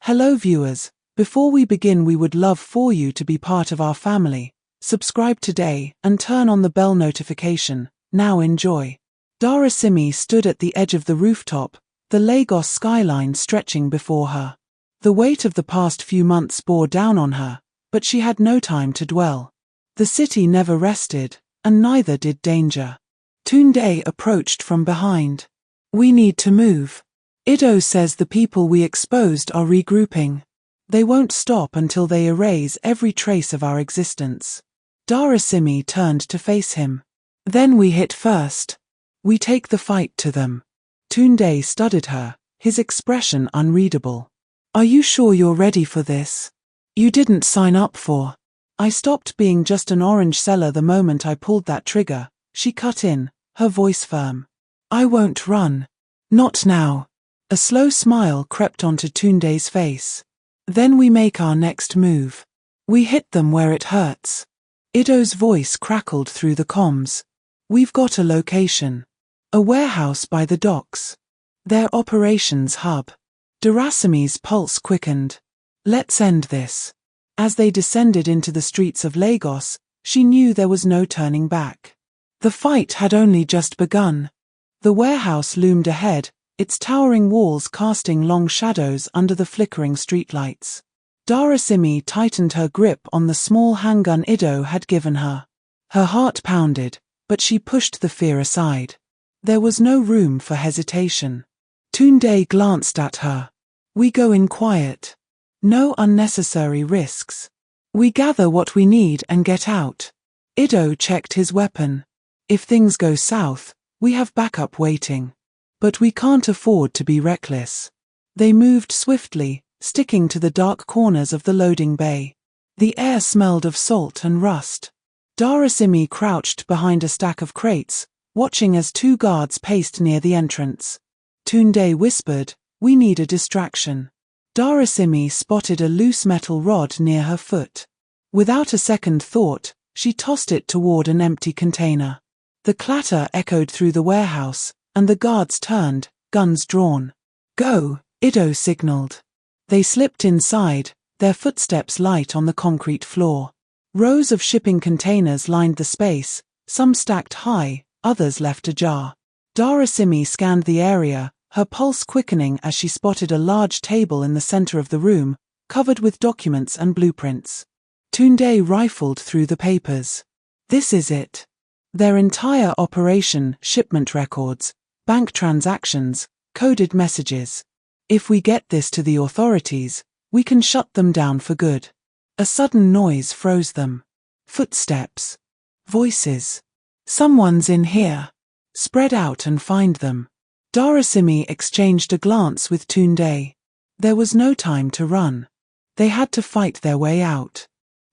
Hello viewers, before we begin we would love for you to be part of our family. Subscribe today and turn on the bell notification. Now enjoy. Darasimi stood at the edge of the rooftop, the Lagos skyline stretching before her. The weight of the past few months bore down on her, but she had no time to dwell. The city never rested, and neither did danger. Tunde approached from behind. We need to move. Ido says the people we exposed are regrouping. They won't stop until they erase every trace of our existence. Darasimi turned to face him. Then we hit first. We take the fight to them. Tunde studied her, his expression unreadable. Are you sure you're ready for this? You didn't sign up for. I stopped being just an orange seller the moment I pulled that trigger, she cut in, her voice firm. I won't run. Not now. A slow smile crept onto Tunde's face. Then we make our next move. We hit them where it hurts. Ido's voice crackled through the comms. We've got a location. A warehouse by the docks. Their operations hub. Darasimi's pulse quickened. Let's end this. As they descended into the streets of Lagos, she knew there was no turning back. The fight had only just begun. The warehouse loomed ahead, its towering walls casting long shadows under the flickering streetlights. Darasimi tightened her grip on the small handgun Ido had given her. Her heart pounded, but she pushed the fear aside. There was no room for hesitation. Tunde glanced at her. We go in quiet. No unnecessary risks. We gather what we need and get out. Ido checked his weapon. If things go south, we have backup waiting. But we can't afford to be reckless. They moved swiftly, sticking to the dark corners of the loading bay. The air smelled of salt and rust. Darasimi crouched behind a stack of crates, watching as two guards paced near the entrance. Tunde whispered, we need a distraction. Darasimi spotted a loose metal rod near her foot. Without a second thought, she tossed it toward an empty container. The clatter echoed through the warehouse, and the guards turned, guns drawn. Go, Ido signaled. They slipped inside, their footsteps light on the concrete floor. Rows of shipping containers lined the space, some stacked high, others left ajar. Darasimi scanned the area, her pulse quickening as she spotted a large table in the center of the room, covered with documents and blueprints. Tunde rifled through the papers. This is it. Their entire operation, shipment records, bank transactions, coded messages. If we get this to the authorities, we can shut them down for good. A sudden noise froze them. Footsteps. Voices. Someone's in here. Spread out and find them. Darasimi exchanged a glance with Tunde. There was no time to run. They had to fight their way out.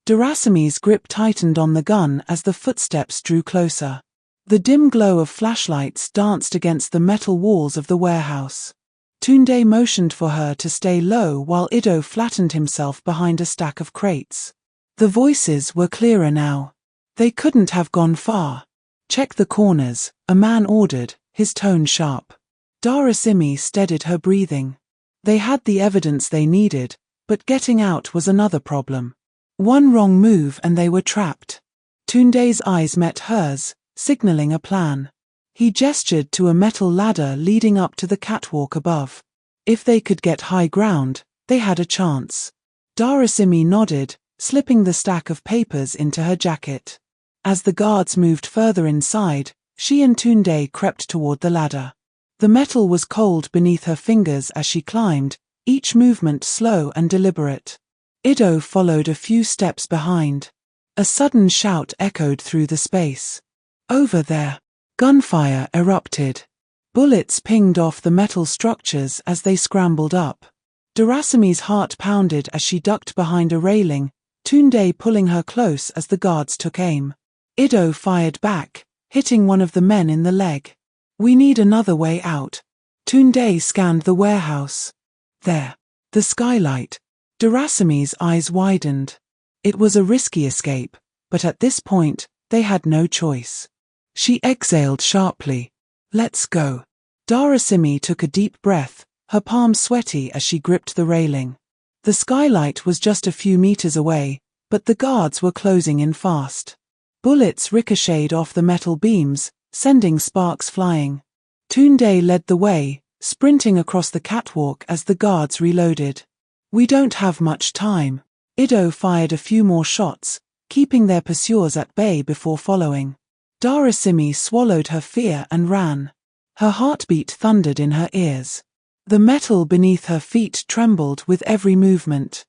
Darasimi's grip tightened on the gun as the footsteps drew closer. The dim glow of flashlights danced against the metal walls of the warehouse. Tunde motioned for her to stay low while Ido flattened himself behind a stack of crates. The voices were clearer now. They couldn't have gone far. Check the corners, a man ordered, his tone sharp. Darasimi steadied her breathing. They had the evidence they needed, but getting out was another problem. One wrong move and they were trapped. Tunde's eyes met hers, signaling a plan. He gestured to a metal ladder leading up to the catwalk above. If they could get high ground, they had a chance. Darasimi nodded, slipping the stack of papers into her jacket. As the guards moved further inside, she and Tunde crept toward the ladder. The metal was cold beneath her fingers as she climbed, each movement slow and deliberate. Ido followed a few steps behind. A sudden shout echoed through the space. Over there. Gunfire erupted. Bullets pinged off the metal structures as they scrambled up. Darasimi's heart pounded as she ducked behind a railing, Tunde pulling her close as the guards took aim. Ido fired back, hitting one of the men in the leg. We need another way out. Tunde scanned the warehouse. There. The skylight. Darasimi's eyes widened. It was a risky escape, but at this point, they had no choice. She exhaled sharply. Let's go. Darasimi took a deep breath, her palms sweaty as she gripped the railing. The skylight was just a few meters away, but the guards were closing in fast. Bullets ricocheted off the metal beams, sending sparks flying. Tunde led the way, sprinting across the catwalk as the guards reloaded. "We don't have much time." Ido fired a few more shots, keeping their pursuers at bay before following. Darasimi swallowed her fear and ran. Her heartbeat thundered in her ears. The metal beneath her feet trembled with every movement.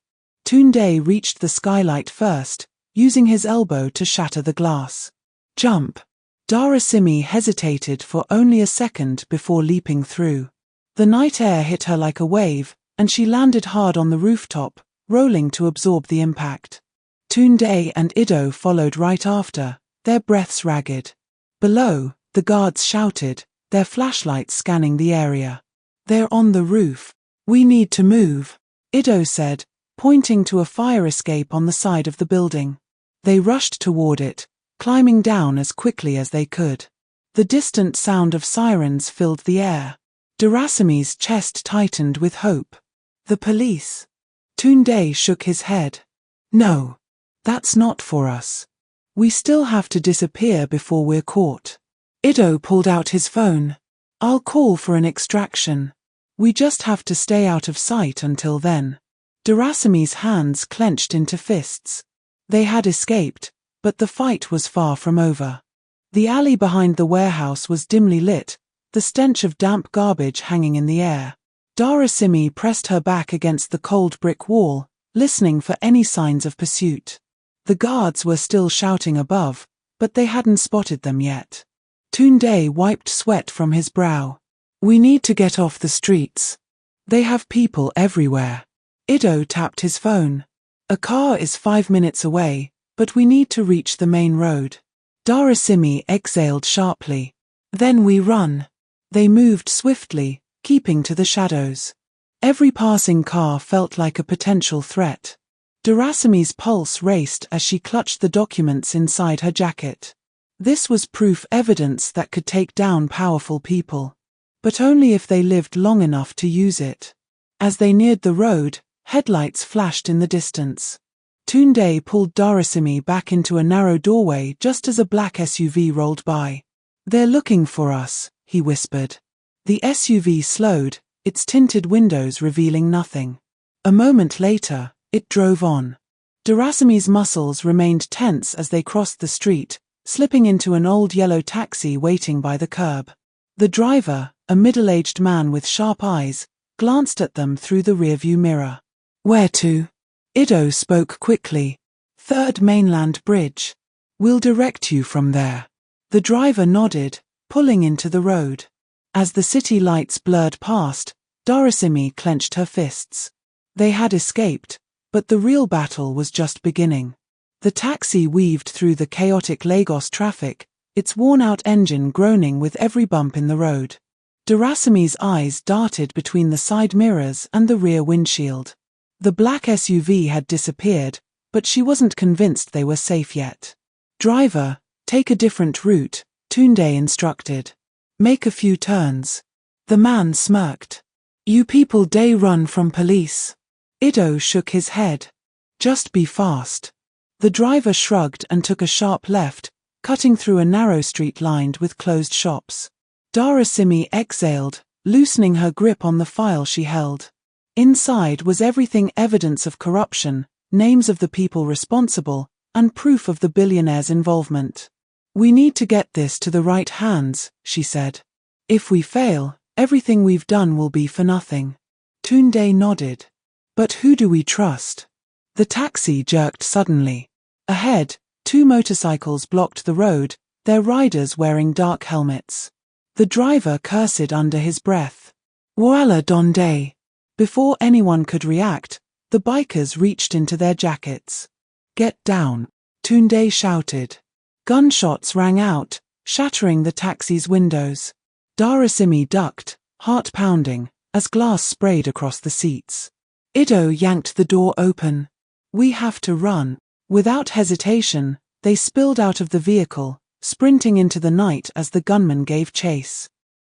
Tunde reached the skylight first, using his elbow to shatter the glass. "Jump!" Darasimi hesitated for only a second before leaping through. The night air hit her like a wave, and she landed hard on the rooftop, rolling to absorb the impact. Tunde and Ido followed right after, their breaths ragged. Below, the guards shouted, their flashlights scanning the area. "They're on the roof. We need to move," Ido said, pointing to a fire escape on the side of the building. They rushed toward it, climbing down as quickly as they could. The distant sound of sirens filled the air. Darasimi's chest tightened with hope. "The police." Tunde shook his head. "No. That's not for us. We still have to disappear before we're caught." Ido pulled out his phone. "I'll call for an extraction. We just have to stay out of sight until then." Darasimi's hands clenched into fists. They had escaped, but the fight was far from over. The alley behind the warehouse was dimly lit, the stench of damp garbage hanging in the air. Darasimi pressed her back against the cold brick wall, listening for any signs of pursuit. The guards were still shouting above, but they hadn't spotted them yet. Tunde wiped sweat from his brow. "We need to get off the streets. They have people everywhere." Ido tapped his phone. "A car is 5 minutes away, but we need to reach the main road." Darasimi exhaled sharply. "Then we run." They moved swiftly, keeping to the shadows. Every passing car felt like a potential threat. Darasimi's pulse raced as she clutched the documents inside her jacket. This was proof evidence that could take down powerful people. But only if they lived long enough to use it. As they neared the road, headlights flashed in the distance. Tunde pulled Darasimi back into a narrow doorway just as a black SUV rolled by. "They're looking for us," he whispered. The SUV slowed, its tinted windows revealing nothing. A moment later, it drove on. Darasimi's muscles remained tense as they crossed the street, slipping into an old yellow taxi waiting by the curb. The driver, a middle-aged man with sharp eyes, glanced at them through the rearview mirror. "Where to?" Ido spoke quickly. "Third Mainland Bridge. We'll direct you from there." The driver nodded, pulling into the road. As the city lights blurred past, Darasimi clenched her fists. They had escaped, but the real battle was just beginning. The taxi weaved through the chaotic Lagos traffic, its worn-out engine groaning with every bump in the road. Darasimi's eyes darted between the side mirrors and the rear windshield. The black SUV had disappeared, but she wasn't convinced they were safe yet. "Driver, take a different route," Tunde instructed. "Make a few turns." The man smirked. "You people day run from police." Ido shook his head. "Just be fast." The driver shrugged and took a sharp left, cutting through a narrow street lined with closed shops. Darasimi exhaled, loosening her grip on the file she held. Inside was everything evidence of corruption, names of the people responsible, and proof of the billionaire's involvement. "We need to get this to the right hands," she said. "If we fail, everything we've done will be for nothing." Tunde nodded. "But who do we trust?" The taxi jerked suddenly. Ahead, 2 motorcycles blocked the road, their riders wearing dark helmets. The driver cursed under his breath. "Wala Donde." Before anyone could react, the bikers reached into their jackets. "Get down," Tunde shouted. Gunshots rang out, shattering the taxi's windows. Darasimi ducked, heart pounding, as glass sprayed across the seats. Ido yanked the door open. "We have to run." Without hesitation, they spilled out of the vehicle, sprinting into the night as the gunman gave chase.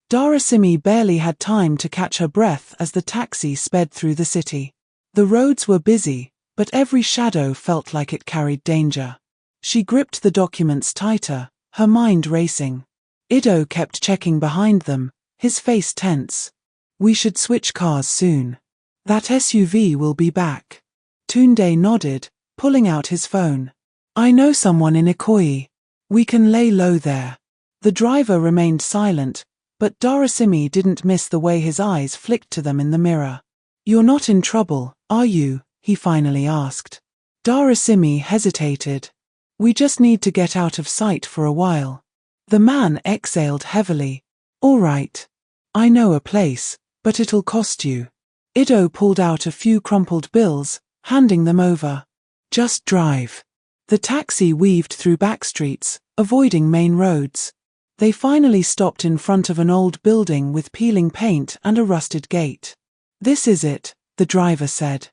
Darasimi barely had time to catch her breath as the taxi sped through the city. The roads were busy, but every shadow felt like it carried danger. She gripped the documents tighter, her mind racing. Ido kept checking behind them, his face tense. We should switch cars soon. That SUV will be back. Tunde nodded, pulling out his phone. I know someone in Ikoyi. We can lay low there. The driver remained silent, but Darasimi didn't miss the way his eyes flicked to them in the mirror. You're not in trouble, are you? He finally asked. Darasimi hesitated. We just need to get out of sight for a while. The man exhaled heavily. All right. I know a place, but it'll cost you. Ido pulled out a few crumpled bills, handing them over. Just drive. The taxi weaved through back streets, avoiding main roads. They finally stopped in front of an old building with peeling paint and a rusted gate. This is it, the driver said.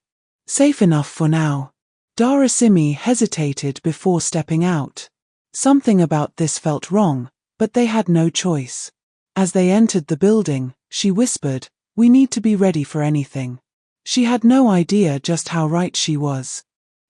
Safe enough for now. Darasimi hesitated before stepping out. Something about this felt wrong, but they had no choice. As they entered the building, she whispered, We need to be ready for anything. She had no idea just how right she was.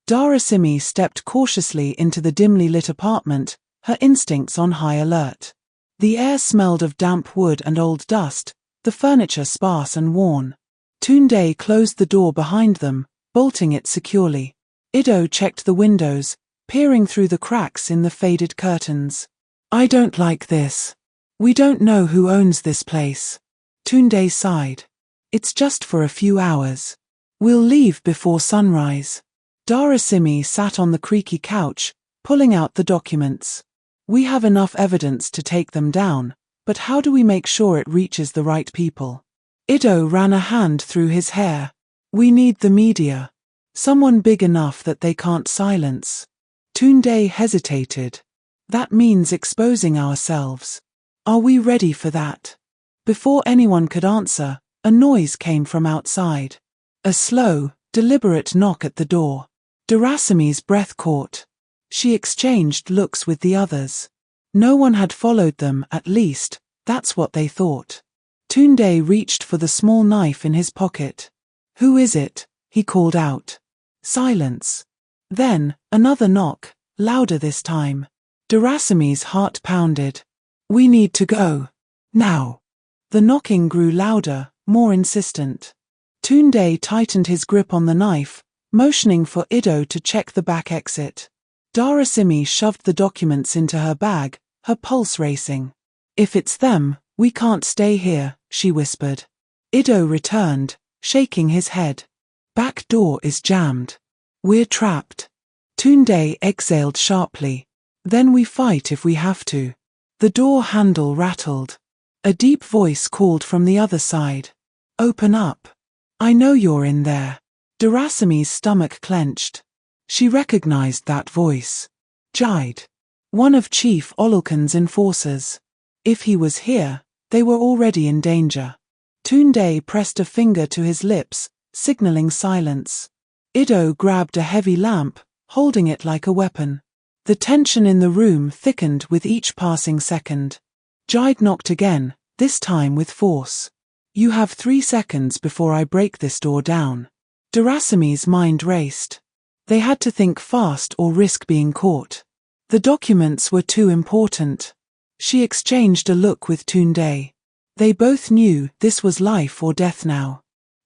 Darasimi stepped cautiously into the dimly lit apartment, her instincts on high alert. The air smelled of damp wood and old dust, the furniture sparse and worn. Tunde closed the door behind them, bolting it securely. Ido checked the windows, peering through the cracks in the faded curtains. I don't like this. We don't know who owns this place. Tunde sighed. It's just for a few hours. We'll leave before sunrise. Darasimi sat on the creaky couch, pulling out the documents. We have enough evidence to take them down, but how do we make sure it reaches the right people? Ido ran a hand through his hair. We need the media. Someone big enough that they can't silence. Tunde hesitated. That means exposing ourselves. Are we ready for that? Before anyone could answer, a noise came from outside. A slow, deliberate knock at the door. Darasimi's breath caught. She exchanged looks with the others. No one had followed them, at least, that's what they thought. Tunde reached for the small knife in his pocket. Who is it? He called out. Silence. Then, another knock, louder this time. Darasimi's heart pounded. We need to go. Now. The knocking grew louder, more insistent. Tunde tightened his grip on the knife, motioning for Ido to check the back exit. Darasimi shoved the documents into her bag, her pulse racing. If it's them, we can't stay here, she whispered. Ido returned, shaking his head. Back door is jammed. We're trapped. Tunde exhaled sharply. Then we fight if we have to. The door handle rattled. A deep voice called from the other side. Open up. I know you're in there. Darasimi's stomach clenched. She recognized that voice. Jide. One of Chief Olulkan's enforcers. If he was here, they were already in danger. Tunde pressed a finger to his lips, signaling silence. Ido grabbed a heavy lamp, holding it like a weapon. The tension in the room thickened with each passing second. Jide knocked again, this time with force. You have 3 seconds before I break this door down. Darasimi's mind raced. They had to think fast or risk being caught. The documents were too important. She exchanged a look with Tunde. They both knew this was life or death now.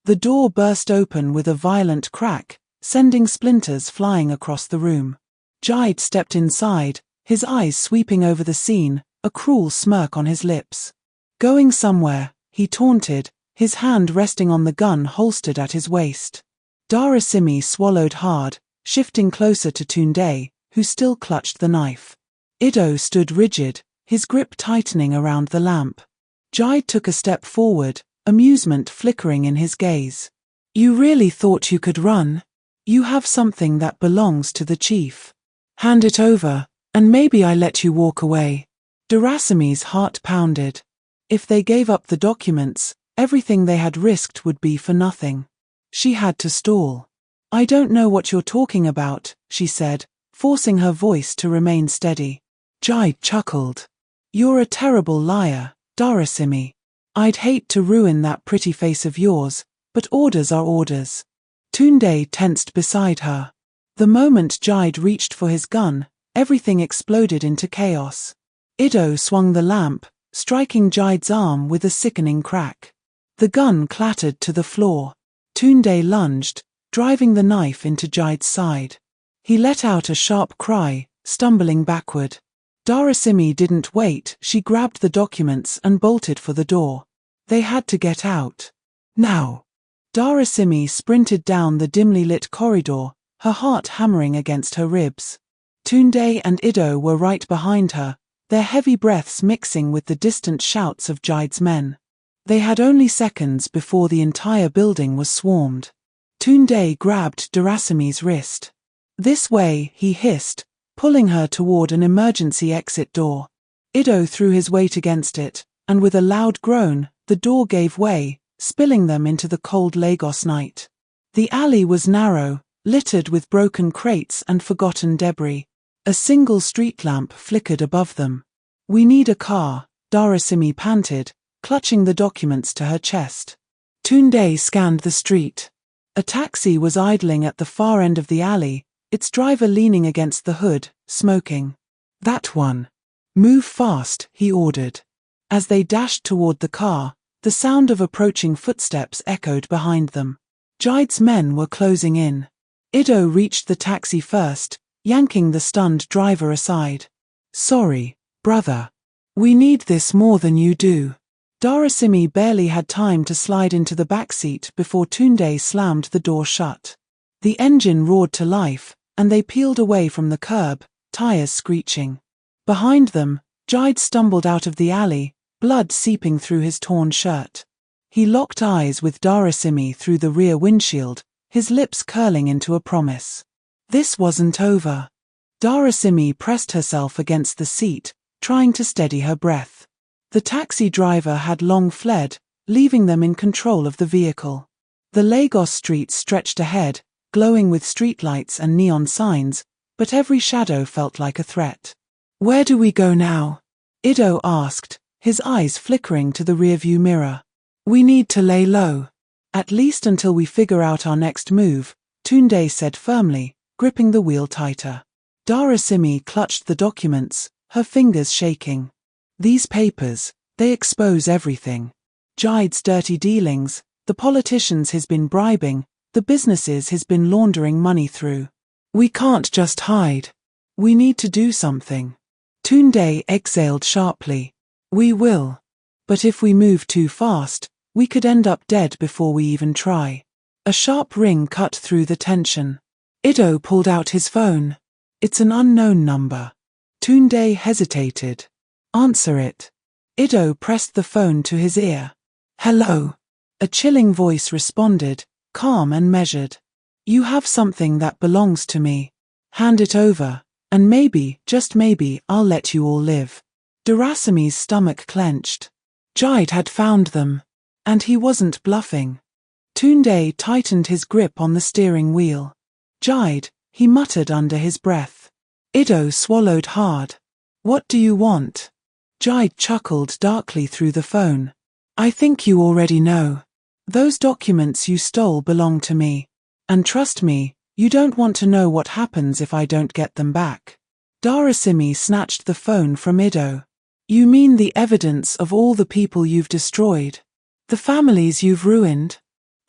The door burst open with a violent crack, sending splinters flying across the room. Jide stepped inside, his eyes sweeping over the scene, a cruel smirk on his lips. Going somewhere, he taunted, his hand resting on the gun holstered at his waist. Darasimi swallowed hard, shifting closer to Tunde, who still clutched the knife. Ido stood rigid, his grip tightening around the lamp. Jide took a step forward, amusement flickering in his gaze. You really thought you could run? You have something that belongs to the chief. Hand it over, and maybe I let you walk away. Darasimi's heart pounded. If they gave up the documents, everything they had risked would be for nothing. She had to stall. I don't know what you're talking about, she said, forcing her voice to remain steady. Jide chuckled. You're a terrible liar, Darasimi. I'd hate to ruin that pretty face of yours, but orders are orders. Tunde tensed beside her. The moment Jide reached for his gun, everything exploded into chaos. Ido swung the lamp, striking Jide's arm with a sickening crack. The gun clattered to the floor. Tunde lunged, driving the knife into Jide's side. He let out a sharp cry, stumbling backward. Darasimi didn't wait, she grabbed the documents and bolted for the door. They had to get out. Now! Darasimi sprinted down the dimly lit corridor, her heart hammering against her ribs. Tunde and Ido were right behind her, their heavy breaths mixing with the distant shouts of Jide's men. They had only seconds before the entire building was swarmed. Tunde grabbed Darasimi's wrist. "This way," he hissed, pulling her toward an emergency exit door. Ido threw his weight against it, and with a loud groan, the door gave way, spilling them into the cold Lagos night. The alley was narrow, littered with broken crates and forgotten debris. A single street lamp flickered above them. "We need a car," Darasimi panted, clutching the documents to her chest. Tunde scanned the street. A taxi was idling at the far end of the alley, its driver leaning against the hood, smoking. "That one. Move fast," he ordered. As they dashed toward the car, the sound of approaching footsteps echoed behind them. Jide's men were closing in. Ido reached the taxi first, yanking the stunned driver aside. "Sorry, brother. We need this more than you do." Darasimi barely had time to slide into the backseat before Tunde slammed the door shut. The engine roared to life, and they peeled away from the curb, tires screeching. Behind them, Jide stumbled out of the alley, blood seeping through his torn shirt. He locked eyes with Darasimi through the rear windshield, his lips curling into a promise. This wasn't over. Darasimi pressed herself against the seat, trying to steady her breath. The taxi driver had long fled, leaving them in control of the vehicle. The Lagos streets stretched ahead, glowing with streetlights and neon signs, but every shadow felt like a threat. "Where do we go now?" Ido asked, his eyes flickering to the rearview mirror. "We need to lay low. At least until we figure out our next move," Tunde said firmly, gripping the wheel tighter. Darasimi clutched the documents, her fingers shaking. "These papers, they expose everything. Jide's dirty dealings, the politicians he's been bribing, the businesses he's been laundering money through. We can't just hide. We need to do something." Tunde exhaled sharply. "We will. But if we move too fast, we could end up dead before we even try." A sharp ring cut through the tension. Ido pulled out his phone. "It's an unknown number." Tunde hesitated. "Answer it." Ido pressed the phone to his ear. "Hello." A chilling voice responded, calm and measured. "You have something that belongs to me. Hand it over, and maybe, just maybe, I'll let you all live." Darasimi's stomach clenched. Jide had found them. And he wasn't bluffing. Tunde tightened his grip on the steering wheel. "Jide," he muttered under his breath. Ido swallowed hard. "What do you want?" Jide chuckled darkly through the phone. "I think you already know. Those documents you stole belong to me. And trust me, you don't want to know what happens if I don't get them back." Darasimi snatched the phone from Ido. "You mean the evidence of all the people you've destroyed? The families you've ruined?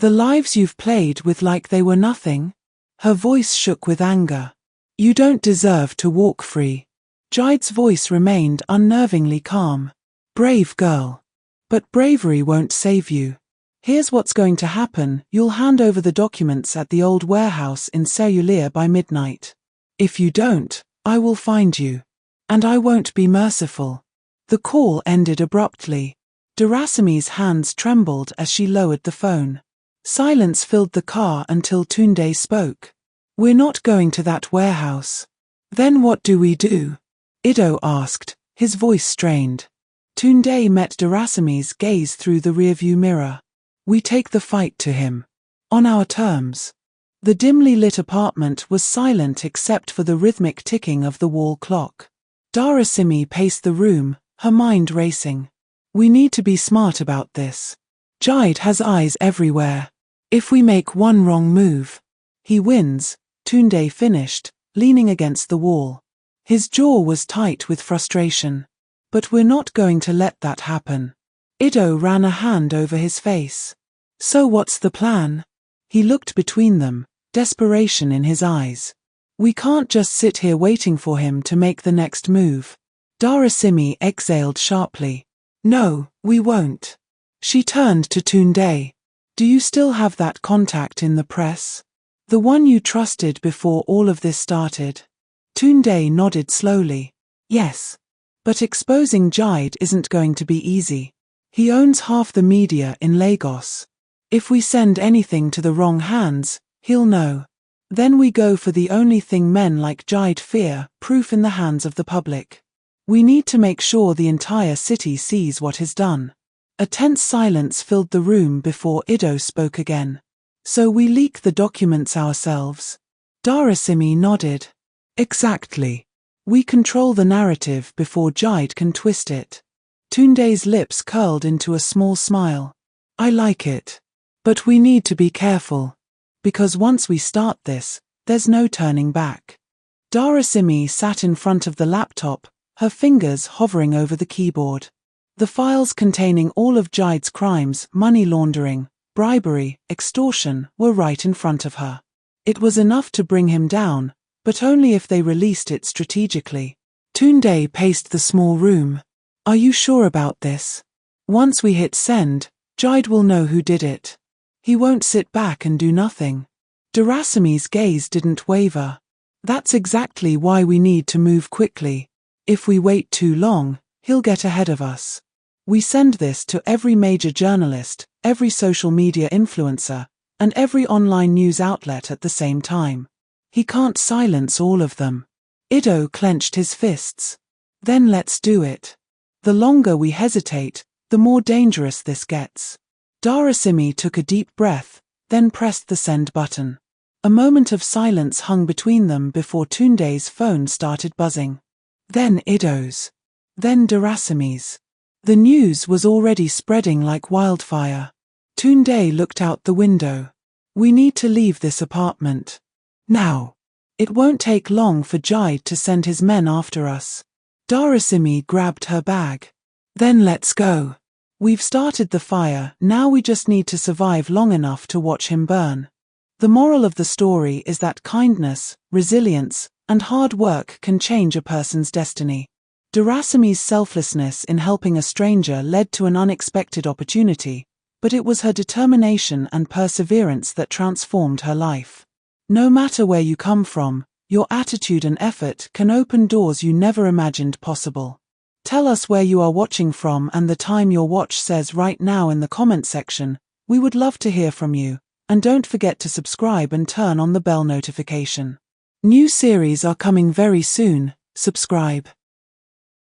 The lives you've played with like they were nothing?" Her voice shook with anger. "You don't deserve to walk free." Jide's voice remained unnervingly calm. "Brave girl. But bravery won't save you. Here's what's going to happen. You'll hand over the documents at the old warehouse in Cellulier by midnight. If you don't, I will find you. And I won't be merciful." The call ended abruptly. Darasimi's hands trembled as she lowered the phone. Silence filled the car until Tunde spoke. "We're not going to that warehouse." "Then what do we do?" Ido asked, his voice strained. Tunde met Darasimi's gaze through the rearview mirror. "We take the fight to him. On our terms." The dimly lit apartment was silent except for the rhythmic ticking of the wall clock. Darasimi paced the room, her mind racing. "We need to be smart about this. Jide has eyes everywhere. If we make one wrong move, he wins, Tunde finished, leaning against the wall. His jaw was tight with frustration. But we're not going to let that happen. Ido ran a hand over his face. So what's the plan? He looked between them, desperation in his eyes. We can't just sit here waiting for him to make the next move. Darasimi exhaled sharply. No, we won't. She turned to Tunde. Do you still have that contact in the press? The one you trusted before all of this started? Tunde nodded slowly. Yes. But exposing Jide isn't going to be easy. He owns half the media in Lagos. If we send anything to the wrong hands, he'll know. Then we go for the only thing men like Jide fear, proof in the hands of the public. We need to make sure the entire city sees what is done. A tense silence filled the room before Ido spoke again. So we leak the documents ourselves? Darasimi nodded. Exactly. We control the narrative before Jide can twist it. Tunde's lips curled into a small smile. I like it. But we need to be careful. Because once we start this, there's no turning back. Darasimi sat in front of the laptop, her fingers hovering over the keyboard. The files containing all of Jide's crimes, money laundering, bribery, extortion, were right in front of her. It was enough to bring him down, but only if they released it strategically. Tunde paced the small room. Are you sure about this? Once we hit send, Jide will know who did it. He won't sit back and do nothing. Darasimi's gaze didn't waver. That's exactly why we need to move quickly. If we wait too long, he'll get ahead of us. We send this to every major journalist, every social media influencer, and every online news outlet at the same time. He can't silence all of them. Ido clenched his fists. Then let's do it. The longer we hesitate, the more dangerous this gets. Darasimi took a deep breath, then pressed the send button. A moment of silence hung between them before Tunde's phone started buzzing. Then Ido's. Then Darasimi's. The news was already spreading like wildfire. Tunde looked out the window. We need to leave this apartment. Now. It won't take long for Jide to send his men after us. Darasimi grabbed her bag. Then let's go. We've started the fire, now we just need to survive long enough to watch him burn. The moral of the story is that kindness, resilience, and hard work can change a person's destiny. Darasimi's selflessness in helping a stranger led to an unexpected opportunity, but it was her determination and perseverance that transformed her life. No matter where you come from, your attitude and effort can open doors you never imagined possible. Tell us where you are watching from and the time your watch says right now in the comment section. We would love to hear from you, and don't forget to subscribe and turn on the bell notification. New series are coming very soon, subscribe.